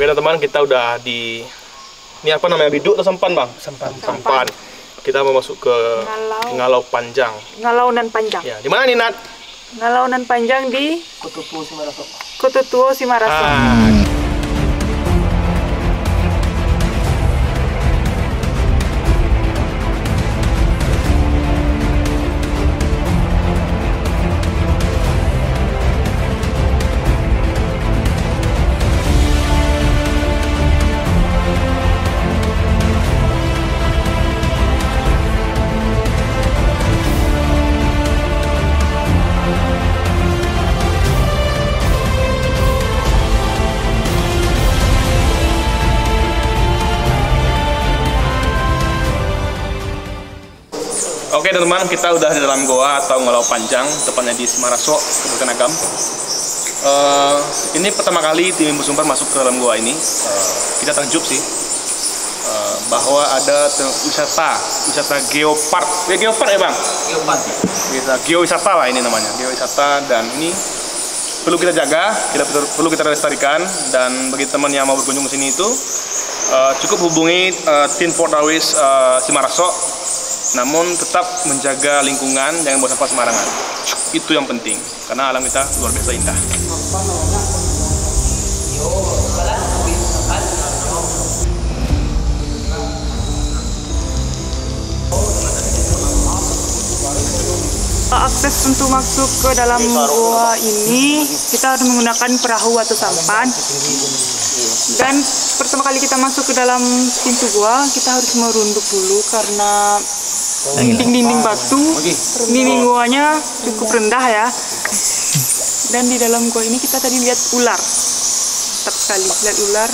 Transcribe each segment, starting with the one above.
Oke teman-teman, kita udah di ini apa namanya, biduk atau sampan bang? Sampan. Kita mau masuk ke Ngalau Panjang. Ngalaunan Panjang. Ya, di mana nih Nat? Ngalaunan Panjang di Kototuo Simaraso. Oke teman-teman, kita udah di dalam goa atau Ngalau Panjang, tepatnya di Simaraso, Kabupaten Agam. Ini pertama kali tim Ibu Sumber masuk ke dalam goa ini. Kita takjub sih bahwa ada wisata geopark. Geopark ya bang? Geopark. Geowisata lah ini namanya, geowisata, dan ini perlu kita jaga, perlu kita lestarikan. Dan bagi teman yang mau berkunjung ke sini itu cukup hubungi tim Portawis Simaraso. Namun tetap menjaga lingkungan, jangan buang sampah sembarangan. Itu yang penting, karena alam kita luar biasa indah. Akses untuk masuk ke dalam gua ini kita harus menggunakan perahu atau sampan. Dan pertama kali kita masuk ke dalam pintu gua, kita harus merunduk dulu karena dinding batu, dinding guanya cukup rendah ya. Dan di dalam gua ini kita tadi lihat ular, mantap sekali lihat ular.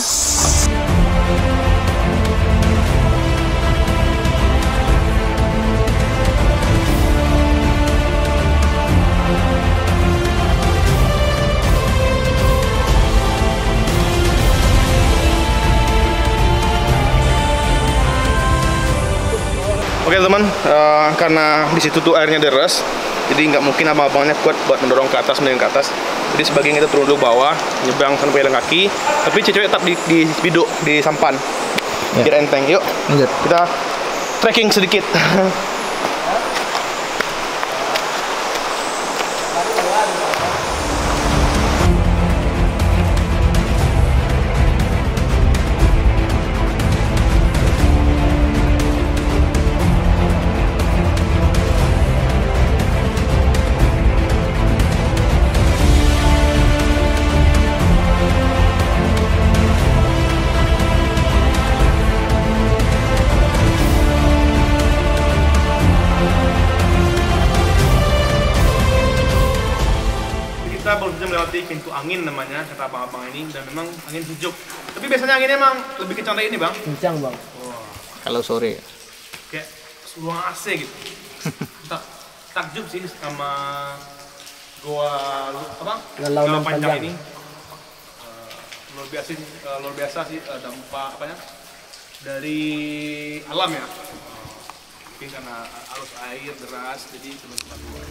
Oke teman, karena di situ tuh airnya deras, jadi nggak mungkin abang-abangnya kuat buat mendorong ke atas, mendorong ke atas. Jadi sebagian kita turun dulu bawah, nyebrang sampai jalan kaki, tapi cewek tetap di biduk, di sampan, biar enteng. Yuk, kita trekking sedikit. Kita baru saja melewati pintu angin namanya, kata abang-abang ini, dan memang angin sejuk. Tapi biasanya anginnya emang lebih kencang dari ini bang? Kencang bang. Wah. Kalau sore. Kayak ruang AC gitu. Takjub sih sama goa apa? Ngalau Panjang ini. Luar biasa sih dampak apanya dari alam ya. Mungkin karena arus air deras, jadi teman-teman goa.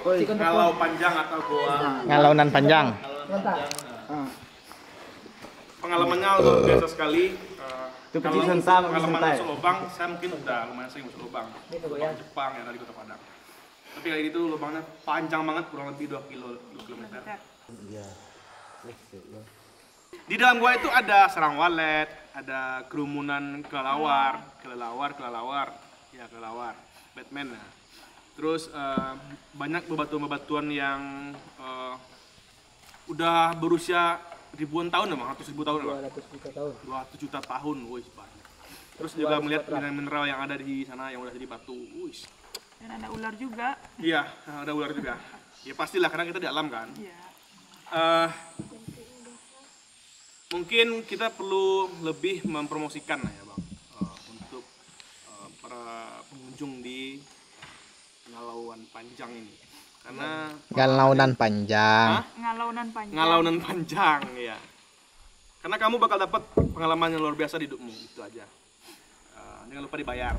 Ngalau Panjang atau Goa Ngalaunan Panjang. pengalamannya luar biasa sekali. Kalau pengalaman santai. masuk lubang, saya mungkin udah lumayan sering masuk lubang Jepang yang dari Kota Padang. Tapi kali ini tuh lubangnya panjang banget, kurang lebih 2 kilometer. Di dalam gua itu ada sarang walet, ada kerumunan kelelawar, Batman. Nah. Terus banyak bebatuan-bebatuan yang udah berusia ribuan tahun, emang 100 ribu tahun, 200 juta tahun, wih banyak. Terus juga melihat mineral yang ada di sana yang udah jadi batu, wih. Dan ada ular juga. Iya, ada ular juga. Ya pastilah karena kita di alam kan. Iya. Mungkin kita perlu lebih mempromosikan ya bang, untuk para pengunjung di Ngalauan Panjang ini, karena Ngalaunan Panjang. Ngalaunan Panjang. Ya. Karena kamu bakal dapat pengalaman yang luar biasa di hidupmu, itu aja. Jangan lupa dibayar.